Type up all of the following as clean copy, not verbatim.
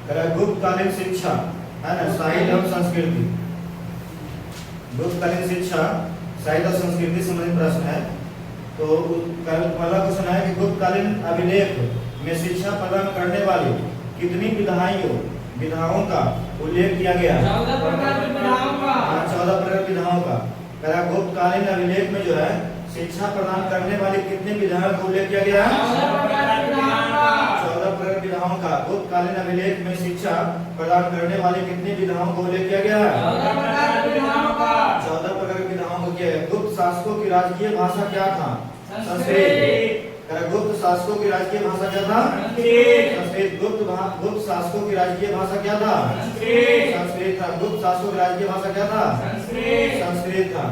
गुप्तकालीन शिक्षा है ना, साहित्य एवं संस्कृति। गुप्तकालीन शिक्षा साहित्य और संस्कृति संबंधित प्रश्न है। तो पहला क्वेश्चन है कि गुप्तकालीन अभिलेख में शिक्षा प्रदान करने वाली कितनी विधाओं का उल्लेख किया गया? 14 प्रकार की विधाओं का। 14 प्रकार की विधाओं का। गुप्तकालीन अभिलेख में जो है शिक्षा प्रदान करने वाली कितनी विधाओं का उल्लेख किया गया? 14 प्रकार की विधाओं का। 14 प्रकार की विधाओं का। गुप्तकालीन अभिलेख में शिक्षा प्रदान करने वाली कितनी विधाओं का उल्लेख किया गया? 14 प्रकार की विधाओं का। 14 प्रकार की विधाओं को किया गया। गुप्त शासकों की राजकीय भाषा क्या था? संस्कृत। गुप्त शासकों की राजकीय भाषा क्या था? संस्कृत। गुप्त शासकों की राजकीय भाषा क्या था? संस्कृत था। गुप्त शासकों की राजकीय भाषा क्या था? संस्कृत था।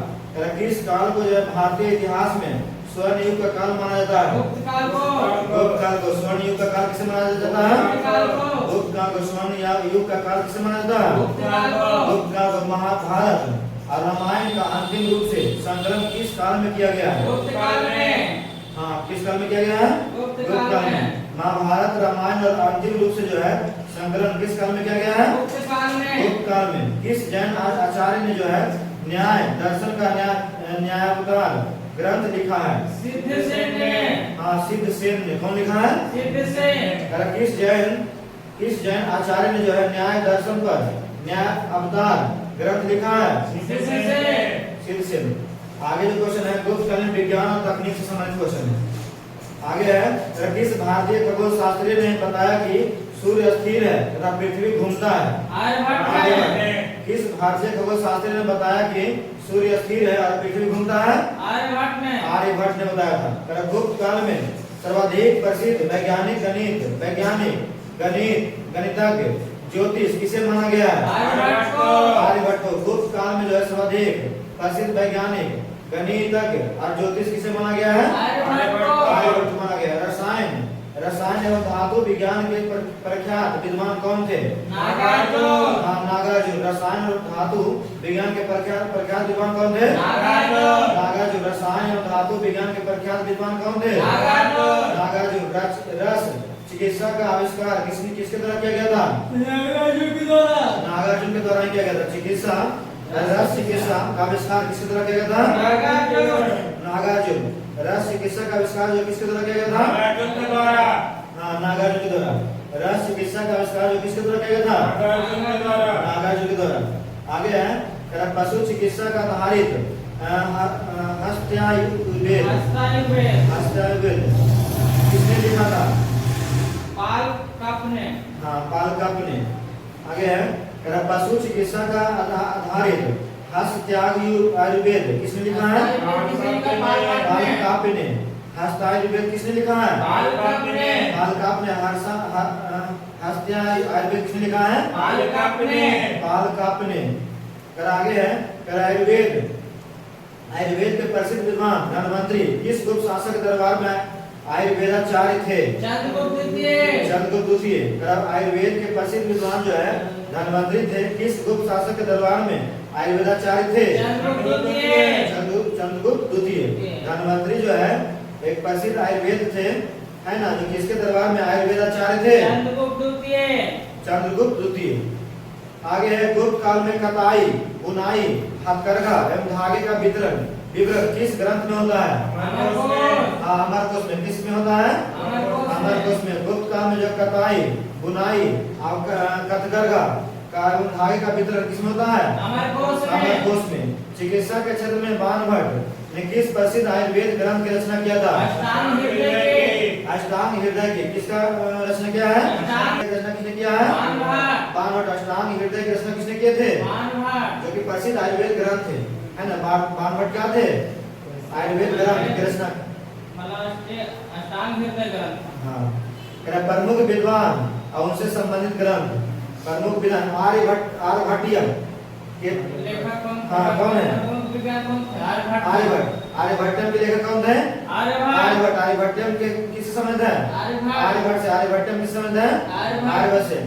किस काल को जो है भारतीय इतिहास में स्वर्ण युग का काल माना जाता है? गुप्त काल को। गुप्त काल को स्वर्ण युग का काल किसे माना जाता है? गुप्त काल को। गुप्त काल को स्वर्ण युग का काल किसे माना जाता है? गुप्त काल को। गुप्त काल को महाभारत और रामायण का अंतिम रूप से संकलन किस काल में किया गया है? गुप्त काल में। हाँ, किस काल में किया गया है? गुप्त गुप्त काल में। महाभारत रामायण और अंतिम रूप से जो है संकलन किस काल में किया गया है? गुप्त काल में। गुप्त काल में। किस जैन आचार्य ने जो है न्याय दर्शन का न्यायावतार ग्रंथ लिखा है? सिद्धसेन ने। हाँ, सिद्धसेन ने। कौन लिखा है? सिद्धसेन। किस जैन आचार्य ने जो है न्याय दर्शन पर न्याय अवतार ग्रंथ लिखा है? सिद्धसेन। आगे जो क्वेश्चन है गुप्तकालीन विज्ञान और तकनीक से संबंधित क्वेश्चन है। आगे है किस भारतीय खगोल शास्त्री ने बताया कि सूर्य स्थिर है तथा पृथ्वी घूमता है? आर्यभट्ट ने। किस भारतीय खगोल शास्त्री ने बताया कि सूर्य स्थिर है और पृथ्वी घूमता है? आर्यभट्ट ने। आर्यभट्ट ने बताया था। गुप्त काल में सर्वाधिक प्रसिद्ध गणितज्ञ ज्योतिष किसे माना गया है? आर्यभट्ट को। आर्यभट्ट को। गुप्त काल में जो है सर्वाधिक प्रसिद्ध वैज्ञानिक गणितज्ञ और ज्योतिष किसे माना गया है? आर्यभट्ट को। आर्यभट्ट माना गया। रसायन एवं धातु विज्ञान के प्रख्यात विद्वान कौन थे? नागार्जुन। हाँ, नागार्जुन। रसायन और धातु विज्ञान के प्रख्यात विद्वान कौन थे? नागार्जुन। रसायन और धातु विज्ञान के प्रख्यात विद्वान कौन थे? नागार्जुन। रस चिकित्सा का आविष्कार किसके द्वारा किया गया था? नागार्जुन के द्वारा ही किया गया था। रस चिकित्सा का आविष्कार किसके द्वारा किया गया था? नागार्जुन। रस चिकित्सा का आविष्कार जो किसके द्वारा किया गया था? हाँ, नागार्जुन के द्वारा। रस चिकित्सा का आविष्कार जो किसके द्वारा किया गया था? नागार्जुन के द्वारा। आगे है पशु चिकित्सा का आधारित हस्तायुर्वेद किसने लिखा था? पाल कप ने। हाँ, पाल कप ने। आगे है पशु चिकित्सा का आधारित हस्तायुर्वेद किसने लिखा है? पाल कप ने। हस्तायुर्वेद किसने लिखा है? पाल कप ने। हस्तायुर्वेद किसने लिखा है? पाल कप ने। आगे है आयुर्वेद के प्रसिद्ध विद्वान धन्वंतरी किस गुप्त शासक दरबार में आयुर्वेदाचार्य थे? चंद्रगुप्त द्वितीय। आयुर्वेद के प्रसिद्ध विद्वान जो है धन्वंतरी थे। किस गुप्त शासक के दरबार में आयुर्वेदाचार्य थे? चंद्रगुप्त द्वितीय। धन्वंतरी जो है एक प्रसिद्ध आयुर्वेद थे, है ना, जो किसके दरबार में आयुर्वेदाचार्य थे? चंद्रगुप्त द्वितीय। आगे है गुप्त काल में कताई, बुनाई, हथकरघा एवं धागे का विवरण किस ग्रंथ में होता है? अमरकोश में। किस में होता है? अमरकोश में। गुप्त काल में जो कताई, बुनाई और हथकरघा का एवं धागे का वितरण किस में होता है? अमरकोश में। चिकित्सा के क्षेत्र में बाणभट्ट ने किस प्रसिद्ध आयुर्वेद ग्रंथ की रचना किया था? अष्टांग हृदय की। किसका रचना किया है? रचना किसने किया है? बाणभट्ट। अष्टांग हृदय की रचना किसने किए थे? जो कि प्रसिद्ध आयुर्वेद ग्रंथ थे, है ना। बाणभट्ट क्या थे? आयुर्वेद ग्रंथ की रचना। हाँ, प्रमुख विद्वान और उनसे संबंधित ग्रंथ। प्रमुख विद्वान आर्यभट्टियम के कौन है? आर्यभट्टियम के लेखक कौन थे? आर्यभट्टियम के किससे संबंध है? आर्यभट्ट से। आर्यभट्टियम किससे संबंध है? आर्यभट्ट से।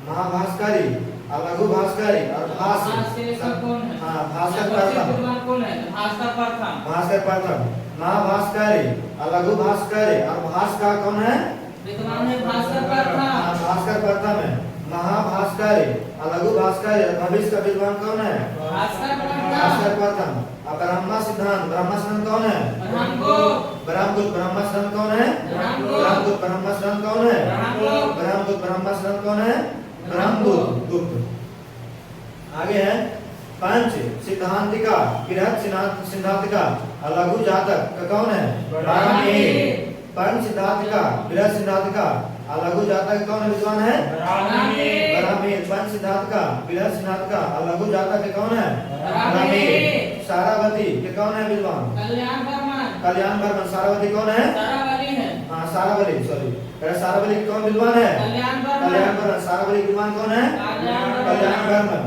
महाभाष्यकारी और लघु भास्करी और भाष्य। हाँ, भास्कर प्रथम। महाभास्कर और लघु भास्कर और भास का कौन है? विद्वान है भास्कर प्रथम। भास्कर प्रथम है। महाभास्कर और लघु भास्कर भविष्य का विद्वान कौन है? भास्कर भास्कर प्रथम। और ब्रह्मा सिद्धांत कौन है? ब्रह्मगुप्त ब्रह्मा सिद्धांत कौन है? ब्रह्मगुप्त ब्रह्मा सिद्धांत कौन है? ब्रह्मगुप्त ब्रह्मा सिद्धांत कौन है? ब्रह्मगुप्त। आगे है पंच सिद्धांतिका बृहत सिद्धांतिका और लघु जातक का कौन है? ब्राह्मणी। पंच सिद्धांतिका बृहत सिद्धांतिका और लघु जातक कौन है विद्वान है? ब्राह्मणी। पंच सिद्धांतिका बृहत सिद्धांतिका और लघु जातक कौन है? ब्राह्मणी। सारावती के कौन है विद्वान? कल्याण बर्मन। सारावती कौन है? हाँ सारावली सॉरी सारावली कौन विद्वान है? कल्याण बर्मन। सारावली विद्वान कौन है? कल्याण बर्मन।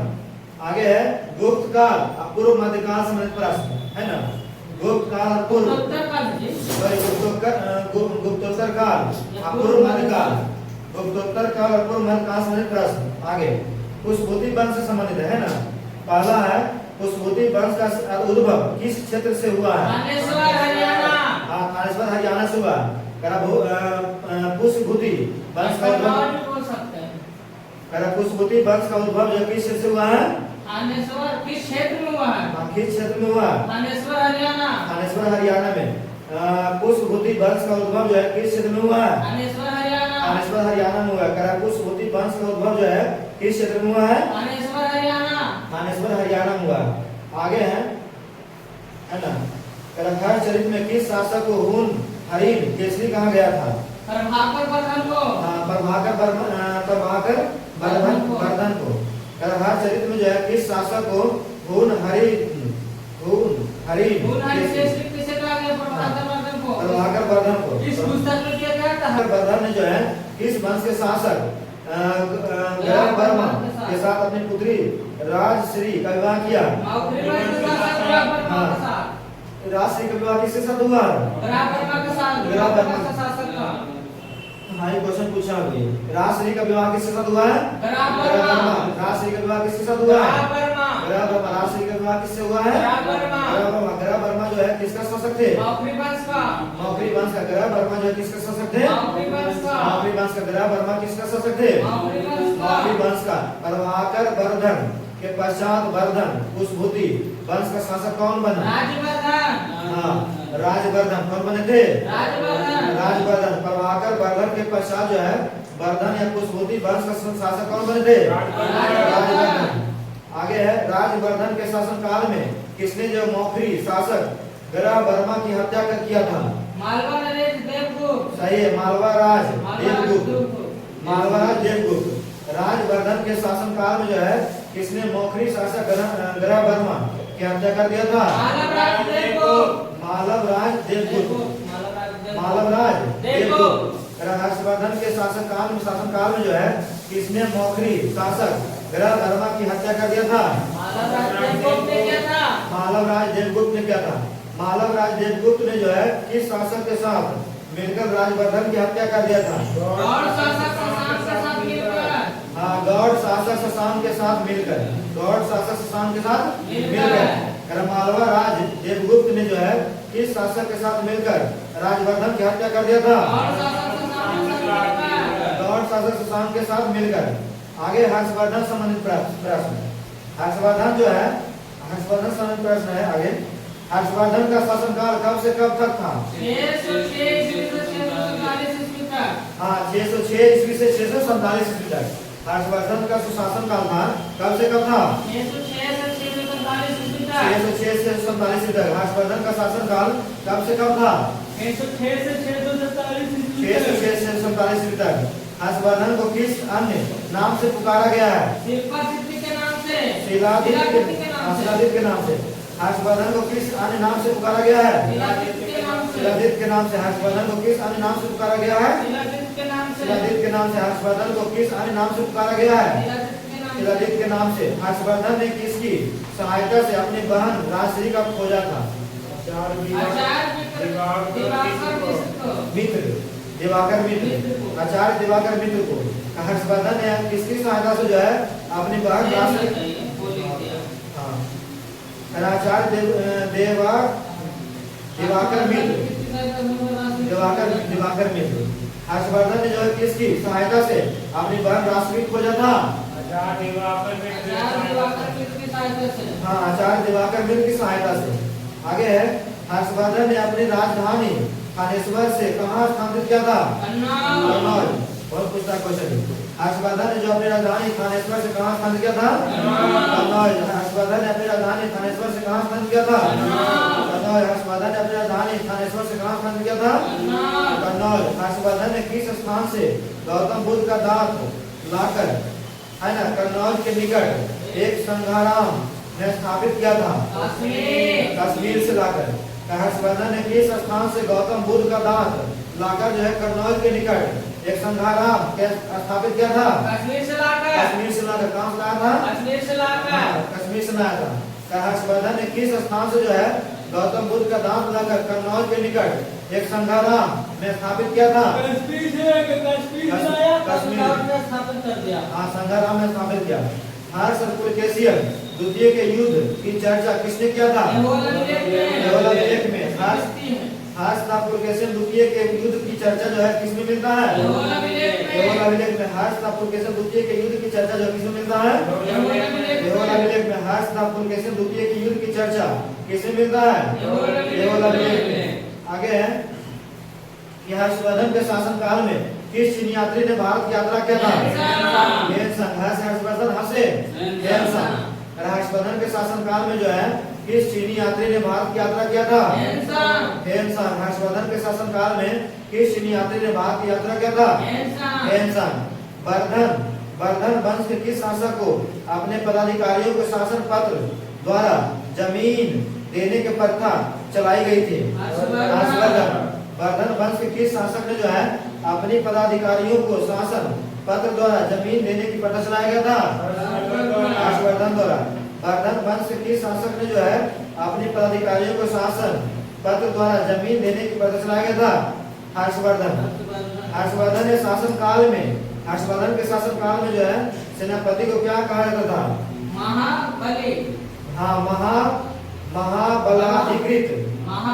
आगे है गुप्त काल अपूर्व मध्यकाल संबंधित प्रश्न है ना। गुप्त काल पूर्व गुप्तोत्तर काल अपूर्व मध्यकाल गुप्तोत्तर काल अपूर्व मध्यकाल संबंधित प्रश्न। आगे पुष्पभूति वंश से संबंधित है ना। पहला है पुष्पभूति वंश का उद्भव किस क्षेत्र से हुआ है? थानेश्वर हरियाणा। हाँ थानेश्वर हरियाणा से हुआ। पुष्पभूति वंश का उद्भव पुष्पभूति वंश का उद्भव जो किस क्षेत्र से हुआ है? थानेश्वर किस क्षेत्र में हुआ है? किस क्षेत्र में हुआ? थानेश्वर हरियाणा। थानेश्वर हरियाणा में। पुष्पभूति वंश का उद्भव जो है किस क्षेत्र में हुआ है? थानेश्वर हरियाणा। थानेश्वर हरियाणा में हुआ है। पुष्पभूति वंश का उद्भव जो है किस क्षेत्र में हुआ है? थानेश्वर हरियाणा। थानेश्वर हरियाणा में हुआ। आगे है ना हर चरित्र में किस शासक को हून हरिन केसरी कहा गया था? प्रभाकर वर्धन को। प्रभाकर वर्धन को। हर चरित्र में जो है किस शासक को हून हरिन केसरी किसे कहा गया? प्रभाकर वर्धन को। प्रभाकर वर्धन को। इस पुस्तक में क्या गया था? वर्धन ने जो है किस वंश के शासक ग्रह वर्मा के साथ अपनी पुत्री राजश्री का विवाह किया? राजश्री का विवाह किसके साथ हुआ? ग्रह वर्मा के शासक का। हाँ ये क्वेश्चन पूछा अभी। राजश्री का विवाह किसके साथ हुआ है? राजश्री का विवाह किसके साथ हुआ है? ग्रह वर्मा। राजश्री का विवाह किससे हुआ है? ग्रह वर्मा जो है किसका शासक थे? मौखरी वंश का। मौखरी वंश का। ग्रह वर्मा जो है किसका शासक थे? मौखरी वंश का। ग्रह वर्मा किसका शासक थे? मौखरी वंश का। प्रभाकर वर्धन के पश्चात वर्धन पुष्पभूति वंश का शासक कौन बना? राजवर्धन। हाँ राजवर्धन। कौन बने थे? राजवर्धन। प्रभाकर वर्धन के पश्चात जो है वर्धन या पुष्पभूति वंश का शासक कौन बने थे? राजवर्धन। आगे है राजवर्धन के शासन काल में किसने जो मौखरी शासक ग्रह वर्मा की हत्या कर किया था? मालवा नरेश देवगुप्त। सही है मालवा राज देवगुप्त। मालवा राज देवगुप्त। राजवर्धन के शासन काल में जो है किसने मौखरी शासक ग्रह वर्मा की हत्या कर दिया था? मालव राज देवगुप्त। हर्षवर्धन के शासन काल में जो है किसने मौखरी शासक ग्रह वर्मा की हत्या कर दिया था? मालव राज देवगुप्त ने किया था। मालव राज देवगुप्त ने किया था। मालव राज देवगुप्त ने जो है किस शासक के साथ मिलकर राजवर्धन की हत्या कर दिया था? गौड़ शासक शशांक के साथ मिलकर। हाँ गौड़ शासक शशांक के साथ मिलकर। गौड़ शासक शशांक के साथ मिलकर। मालवा राज देवगुप्त ने जो है किस शासक के साथ मिलकर राजवर्धन की हत्या कर दिया था? गौड़ शासक शशांक के साथ मिलकर। आगे हर्षवर्धन संबंधित प्रश्न। हर्षवर्धन जो है हर्षवर्धन संबंधित प्रश्न है। आगे हर्षवर्धन का शासनकाल कब से कब तक था? 606 ईस्वी से 647 ईस्वी तक। हाँ 606 ईस्वी से 647 ईस्वी तक हर्षवर्धन का सुशासन काल था। कब से कब था? 606 से 647 ईस्वी तक। 606 से 647 ईस्वी तक हर्षवर्धन का शासन काल कब से कब था? 606 से 647 ईस्वी तक। 606 से 647 ईस्वी तक। हर्षवर्धन को किस अन्य नाम से पुकारा गया है? शिल्पादित्य के नाम से। शिलादित्य के नाम से। हर्षवर्धन को किस अन्य नाम से पुकारा गया है? शिलादित्य के नाम से। हर्षवर्धन को किस अन्य नाम से पुकारा गया है? शिलादित्य के नाम से। हर्षवर्धन को किस अन्य नाम से पुकारा गया है? शिलादित्य के नाम से। हर्षवर्धन ने किसकी सहायता से अपनी बहन राजश्री का खोजा था? दिवाकर मित्र। आचार्य दिवाकर मित्र को हर्षवर्धन ने किसकी सहायता से जो है अपनी बहन राजश्री आचार्य दिवाकर मित्र, दिवाकर मित्र। हर्षवर्धन ने जो है किसकी सहायता से अपनी बहन राष्ट्रपति खोजा था? आचार्य दिवाकर मित्र की सहायता से। हाँ, आचार्य दिवाकर मित्र की सहायता से। आगे है, हर्षवर्धन ने अपनी राजधानी थानेश्वर से कहाँ स्थानांतरित किया था? कन्नौज। बहुत पूछता क्वेश्चन। हर्षवर्धन ने जो अपनी राजधानी थानेश्वर से कहाँ स्थानांतरित किया था? कन्नौज। हर्षवर्धन ने अपनी राजधानी थानेश्वर से कहाँ स्थानांतरित किया था? कन्नौज। हर्षवर्धन ने अपनी राजधानी थानेश्वर से कहाँ स्थानांतरित किया था? कन्नौज। हर्षवर्धन ने किस स्थान से गौतम बुद्ध का दांत लाकर, है ना, कन्नौज के निकट एक संघाराम में स्थापित किया था? कश्मीर से लाकर। हर्षवर्धन ने किस स्थान से गौतम बुद्ध का दांत लाकर जो है कन्नौज के निकट एक संघाराम स्थापित किया था? कश्मीर से लाकर। कश्मीर से लाकर। कहाँ से लाया था? कश्मीर से लाकर। कश्मीर से लाया था। हर्षवर्धन ने किस स्थान से जो है गौतम बुद्ध का दांत लाकर कन्नौज के निकट एक संघाराम में स्थापित किया था? कश्मीर से लाया, कन्नौज में स्थापित कर दिया। हाँ, संघाराम में स्थापित किया। हर्ष और पुलकेशियन द्वितीय के युद्ध की चर्चा किसने किया था? यहोलालिक में। हर्ष तथा पुलकेशियन द्वितीय के युद्ध की चर्चा जो है किसमें मिलता है? यहोलालिक में। हर्ष तथा पुलकेशियन द्वितीय के युद्ध की चर्चा जो किसमें मिलता है? यहोलालिक में। हर्ष तथा पुलकेशियन द्वितीय के युद्ध की चर्चा किसमें मिलता है? यहोलालिक में। आगे है कि हर्षवर्धन के शासन काल में किस चीनी यात्री ने भारत की यात्रा किया था? हर्षवर्धन हंसे। हर्षवर्धन के शासन काल में जो है किस चीनी यात्री ने भारत की यात्रा किया था? हर्षवर्धन के शासन काल में किस चीनी यात्री ने भारत की यात्रा किया था? वर्धन वंश के किस शासक को अपने पदाधिकारियों को शासन पत्र द्वारा जमीन देने की प्रथा चलाई गई थी? हर्षवर्धन। वर्धन वंश के किस शासक ने जो है अपनी पदाधिकारियों को शासन पत्र द्वारा जमीन देने की प्रथा चलाया गया था? हर्षवर्धन द्वारा। वर्धन वंश के किस शासक ने जो है अपनी पदाधिकारियों को शासन पत्र द्वारा जमीन देने की प्रथा चलाया गया था? हर्षवर्धन। हर्षवर्धन के शासन काल में जो है सेनापति को क्या कहा जाता था? महाबली। हाँ, महाबलाधिकृत।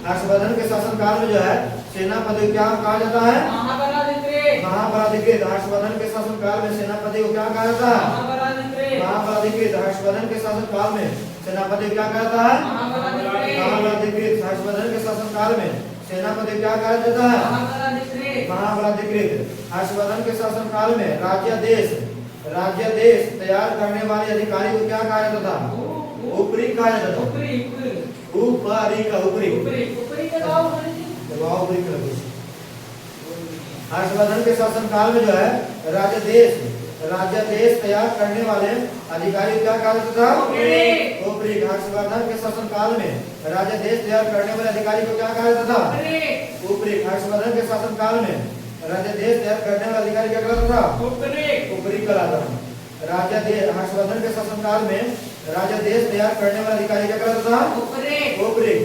हर्षवर्धन के शासन काल में जो है सेनापति को क्या कहा जाता है? महाबलाधिकृत। हर्षवर्धन के शासन काल में सेनापति को क्या कहा जाता है? महाबलाधिकृत। हर्षवर्धन के शासन काल में सेनापति क्या कहा जाता है? महाबलाधिकृत। हर्षवर्धन के शासन काल में सेनापति क्या कहा जाता है? महाबलाधिकृत। हर्षवर्धन के शासन काल में राज्यादेश तैयार करने वाले अधिकारी को क्या कहा जाता था? ऊपरी कहा जाता था। हर्षवर्धन के शासन काल में जो है राज्यादेश तैयार करने वाले अधिकारी क्या कहा जाता था? ऊपरी। हर्षवर्धन के शासन काल में राज्यादेश तैयार करने वाले अधिकारी को क्या कहा जाता था? ऊपरी। हर्षवर्धन के शासन काल में राज्यादेश तैयार करने वाला अधिकारी क्या कहलाता था? ऊपरी कहलाता था। हर्षवर्धन के शासन काल में राज्यादेश तैयार करने वाला अधिकारी क्या कहलाता था? ऊपरी।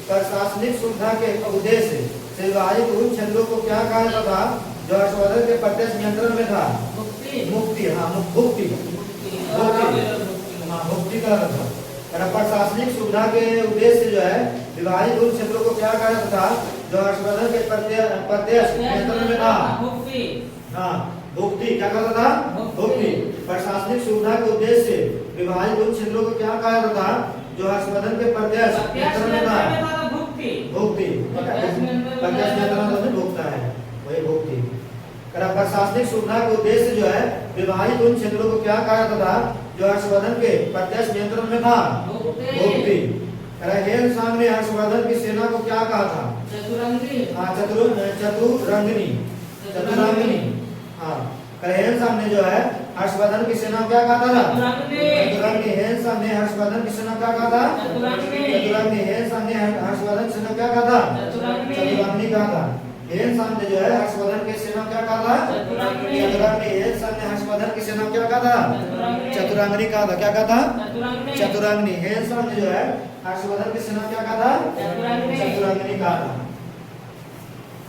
प्रशासनिक सुविधा के उद्देश्य से विभाजित उन क्षेत्रों को क्या कहा जाता था जो हर्षवर्धन के प्रत्यक्ष नियंत्रण में था? मुक्ति। हाँ, भुक्ति। भुक्ति कहलाता था। प्रशासनिक सुविधा के उद्देश्य से जो है विभाजित उन क्षेत्रों को क्या कहा जाता था जो हर्षवर्धन के प्रत्यक्ष नियंत्रण में था? हाँ, भुक्ति। क्या कहता था? भुक्ति। प्रशासनिक सुविधा के उद्देश्य से विभाजित उन क्षेत्रों को क्या कहा जाता था जो हर्षवर्धन के प्रत्यक्ष नियंत्रण में था? भुक्ति। प्रत्यक्ष नियंत्रण में भुगता है, वही भुक्ति। प्रशासनिक सुविधा के उद्देश्य जो है विभाजित उन क्षेत्रों को क्या कहा जाता था जो हर्षवर्धन के प्रत्यक्ष नियंत्रण में था? भुक्ति। हेनसांग ने हर्षवर्धन की सेना को क्या कहा था? चतुरंगिनी। हाँ, हेनसांग ने जो है हर्षवर्धन की सेना क्या कहा था? चतुरंगिनी। हेनसांग ने हर्षवर्धन की सेना क्या कहा था? चतुरंगिनी। हेनसांग ने हर्षवर्धन की सेना क्या कहा था? चतुरंगिनी कहा था। हेनसांग ने जो है हर्षवर्धन की सेना क्या कहा था? चतुरंगिनी। हेनसांग ने हर्षवर्धन की सेना क्या कहा था? चतुरंगिनी कहा था। क्या कहा था? चतुरंगिनी। हेनसांग ने जो है हर्षवर्धन की सेना क्या कहा था? चतुरंगिनी कहा था।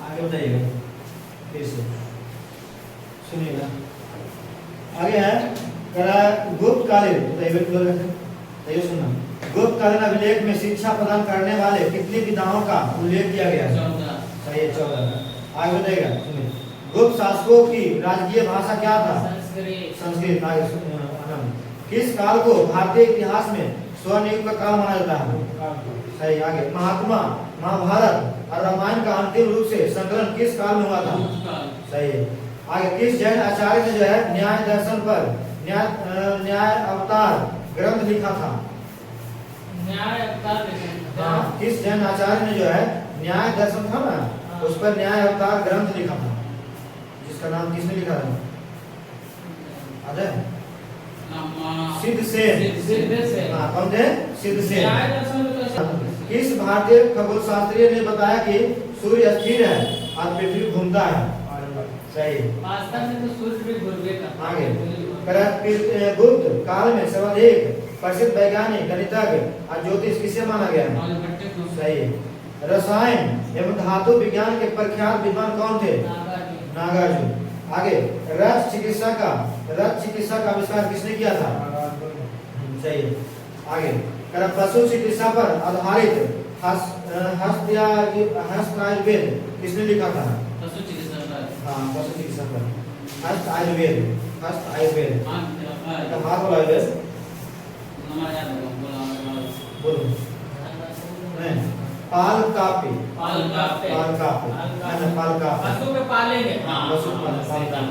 आगे बताइएगा फिर से सुनिएगा। आगे है गुप्त कालीन, बताइए सुनना। गुप्तकालीन अभिलेख में शिक्षा प्रदान करने वाले कितनी विधाओं का उल्लेख किया गया है? 14। सही है, 14। आगे बताइएगा, सुनिए। गुप्त शासकों की राजकीय भाषा क्या था? संस्कृत। संस्कृत। आगे आनंद। किस काल को भारतीय इतिहास में स्वर्ण युग का काल माना जाता है? सही। आगे, महात्मा महाभारत और रामायण का अंतिम रूप से संकलन किस काल में हुआ था? सही है। आगे, किस जैन आचार्य ने जो है न्याय दर्शन पर न्याय अवतार ग्रंथ लिखा था? न्याय अवतार लिखा था। हाँ, किस जैन आचार्य ने जो है न्याय दर्शन था ना, उस पर न्याय अवतार ग्रंथ लिखा था, जिसका नाम किसने लिखा था? अजय सिद्धसेन। सिद्धसेन। हाँ, कौन थे? सिद्धसेन। न्याय दर्शन में कैसे? किस भारतीय खगोल शास्त्री ने बताया कि सूर्य स्थिर है और पृथ्वी घूमता है? सही। वास्तव में तो सूर्य भी घूरवे का। आगे, गुप्त काल में सर्वाधिक प्रसिद्ध वैज्ञानिक गणितज्ञ और ज्योतिष किसे माना गया है? सही। रसायन एवं धातु विज्ञान के प्रख्यात विद्वान कौन थे? नागार्जुन। आगे, रक्त चिकित्सा का आविष्कार किसने किया था? सही है। आगे, पशु चिकित्सा पर आधारित हस्त आयुर्वेद किसने लिखा था? पशु चिकित्सा पर। हाँ, पशु चिकित्सा पर हस्त आयुर्वेद। हाथ वाला आयुर्वेद बोलो। नहीं, पाल कापी। पशु पे पालेंगे। पशु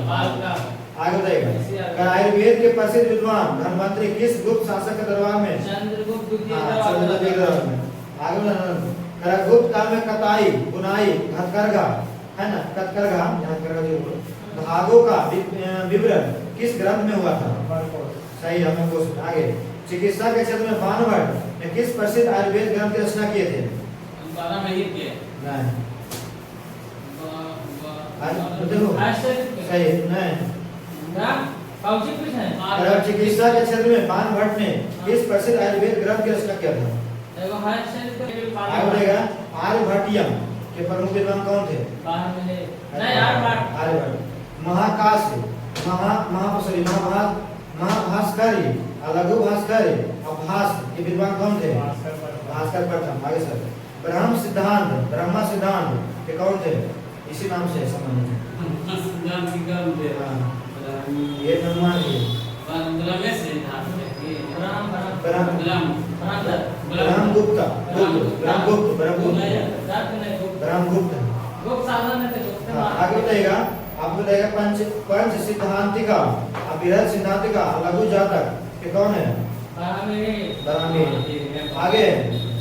पाल का। आगे बताइएगा, आयुर्वेद के प्रसिद्ध विद्वान धनवंतरी किस गुप्त शासक के दरबार में? चंद्रगुप्त द्वितीय हाँ, का चंद्रगुप्त के दरबार में। आगे बताइएगा, गुप्त काल में कताई, बुनाई, हथकरघा है ना, धागों का विवरण किस ग्रंथ में हुआ था? सही। हमें क्वेश्चन आगे, चिकित्सा के क्षेत्र में बाणभट्ट ने किस प्रसिद्ध आयुर्वेद ग्रंथ की रचना किए थे? नहीं, देखो सही नहीं। चिकित्सा के क्षेत्र में बाणभट्ट ने किस प्रसिद्ध आयुर्वेद ग्रंथ की रचना किया था? आर्यभट्टियम के प्रमुख विद्वान कौन थे? आर्यभट्ट। महाकाश महाभास्करी और लघु भास्करी और भास के विद्वान कौन थे? भास्कर प्रथम। आगे सर, ब्रह्म सिद्धांत के कौन थे? इसी नाम से संबंधित ये अनुमान है। ब्रह्मगुप्त। आगे बताइएगा, आपको बताइएगा पंच सिद्धांतिका, बृहद सिद्धांतिका, लघु जातक के कौन है? ब्राह्मणी। आगे,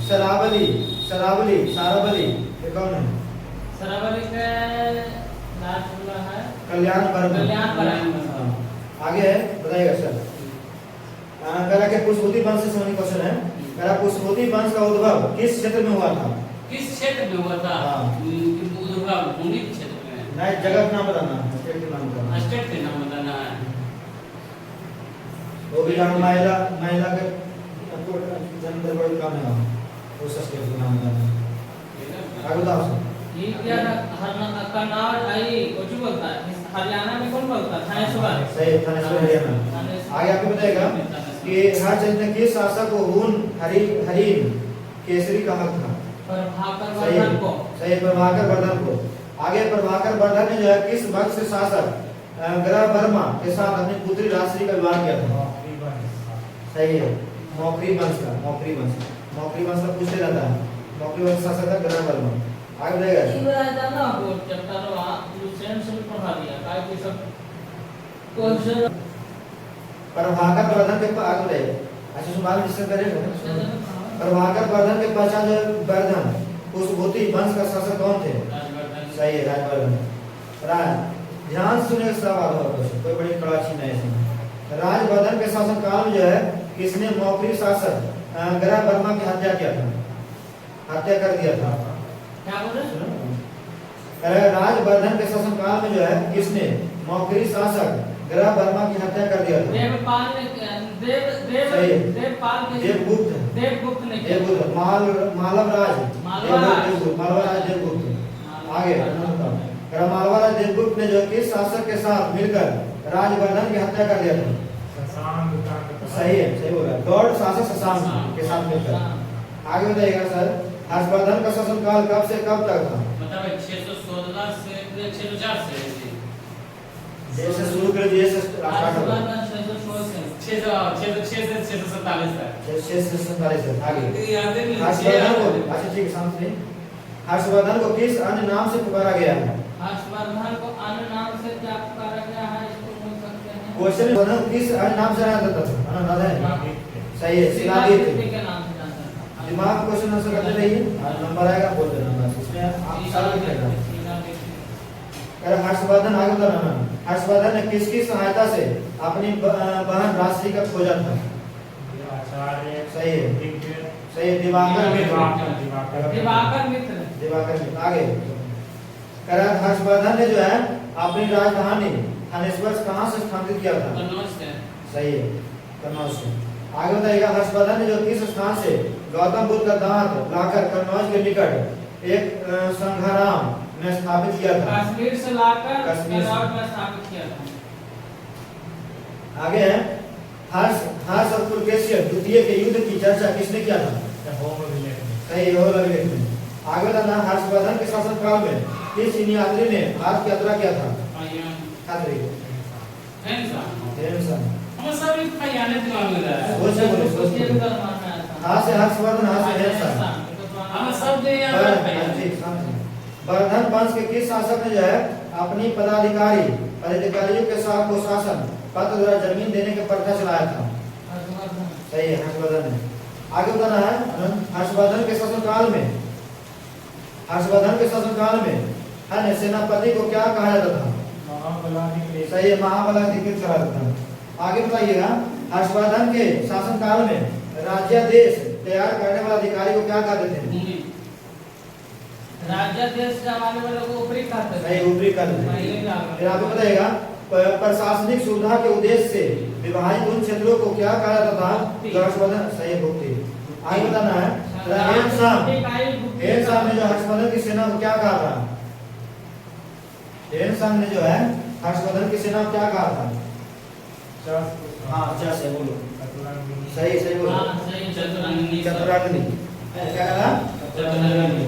सारावली के कौन है? कल्याण वर्मन। आगे बताइएगा सर, कला के पुष्पवती वंश से संबंधित क्वेश्चन है। कला पुष्पवती वंश का उद्भव किस क्षेत्र में हुआ था? किस क्षेत्र में हुआ था? उद्भव भूमि क्षेत्र में। नहीं, जगह का नाम बताना, स्टेट का नाम बताना। स्टेट का नाम बताना है। वो भी नाम महिला के जन्म बड़ी काम है, उस स्टेट का नाम बताना। आगे बताओ सर। ये क्या कन्नौज आई कुछ बोलता है, हरियाणा में कौन बोलता है? थानेश्वर। सही, थानेश्वर हरियाणा। आगे आपको बताएगा कि हरचंद्र के शासक को हुन हरिन केसरी कहा था? सही, प्रभाकर वर्धन को। आगे, प्रभाकर वर्धन ने जो है किस वंश के शासक ग्रह वर्मा के साथ अपनी पुत्री राजश्री का विवाह किया था? सही है, मौखरी वंश का पूछते रहता है। मौखरी वंश शासक था ग्रह वर्मा। आगे बताएगा, प्रभाकर वर्धन के आगे अच्छा सुभाष डिस्कस करेंगे। प्रभाकर वर्धन के पश्चात वर्धन पुष्पवती वंश का शासक कौन थे? सही है, राजवर्धन। ध्यान सुने, सवाल होगा, कोई बड़ी कड़ाची नहीं है। राजवर्धन के शासन काल में जो है किसने मौखरी शासक ग्रह वर्मा की हत्या कर दिया था? क्या बोल रहे? राजवर्धन के शासन काल में जो है किसने मौखरी शासक ग्रह वर्मा की हत्या कर दिया था? देवगुप्त ने। मालवराज देवगुप्त। आगे मालवराज देवगुप्त ने जो किस शासक के साथ मिलकर राजवर्धन की हत्या कर दिया था? सही है, सही बोला। गौड़ शासक शशांक के साथ मिलकर। आगे बताइएगा सर, हर्षवर्धन का शासनकाल कब से कब तक था? मतलब 616 से 604 से जैसे शुरू कर दिए से स्टार्ट होगा 6 से 647 तक। 647 तक। आगे याद है हर्षवर्धन को, अच्छा ठीक है, शांत रहिए। हर्षवर्धन को किस अन्य नाम से पुकारा गया है? हर्षवर्धन को अन्य नाम से क्या पुकारा गया है, इसको बोल सकते हैं। क्वेश्चन वर्धन किस अन्य नाम से जाना जाता था? अनंत है, सही है, शिलादित्य के नाम से जानता था। दिमाग क्वेश्चन आंसर करते रहिए, नंबर आएगा बोल देना बस, इसमें आप सब लिखेगा। अरे हर्षवर्धन, आगे बताना। हर्षवर्धन ने किसकी सहायता से अपनी बहन राशि का खोजा था? सही है, सही है, दिवाकर मित्र। दिवाकर मित्र। दिवाकर मित्र। आगे हर्षवर्धन ने जो है अपनी राजधानी थानेश्वर कहाँ से स्थापित किया था? कन्नौज से। सही है, कन्नौज से। आगे बताइएगा, हर्षवर्धन ने जो किस स्थान से गौतम बुद्ध का दांत लाकर कन्नौज के निकट एक संघाराम में स्थापित किया था? कश्मीर से लाकर कश्मीर कन्नौज में स्थापित किया था। आगे है, हर्ष और पुलकेशिन द्वितीय के युद्ध की चर्चा किसने किया था? सही है, होमर अभिलेख में। आगे बताना, हर्षवर्धन के शासनकाल में किस यात्री ने भारत की यात्रा किया था? यात्री हम सब एक खयाने दिमाग में रहा है। सोच बोले, सोच ये बोले। उधर मारना था। हाँ से हर्षवर्धन, हाँ से हेरसा। हम सब दे यार वर्धन वंश के किस शासक ने जो है अपनी पदाधिकारियों के साथ को शासन पत्र द्वारा जमीन देने के प्रथा चलाया था? हर्षवर्धन। सही है, हर्षवर्धन ने। आगे बताना है, हर्षवर्धन के शासनकाल में, हर्षवर्धन के शासनकाल में है ना, सेनापति को क्या कहा जाता था? सही है, महाबलाधिकृत कहा जाता था। आगे बताइएगा, हर्षवर्धन के शासनकाल में राज्यादेश तैयार करने वाला अधिकारी को क्या कहते थे? राज्यादेश जमाने वाले को ऊपरी कहते थे। सही, ऊपरी कहते थे। फिर आपको बताइएगा, प्रशासनिक सुविधा के उद्देश्य से विभाजित उन क्षेत्रों को क्या कहा जाता था? हर्षवर्धन, सही भुक्ति। आगे बताना है, हेनसांग ने जो हर्षवर्धन की सेना को क्या कहा था? हेनसांग ने जो है हर्षवर्धन की सेना को क्या कहा था? हाँ, अच्छा से बोलो। सही, सही बोलो। हाँ, सही, चतुरंगी। चतुराग्नि। क्या कहा? चतुरंगी।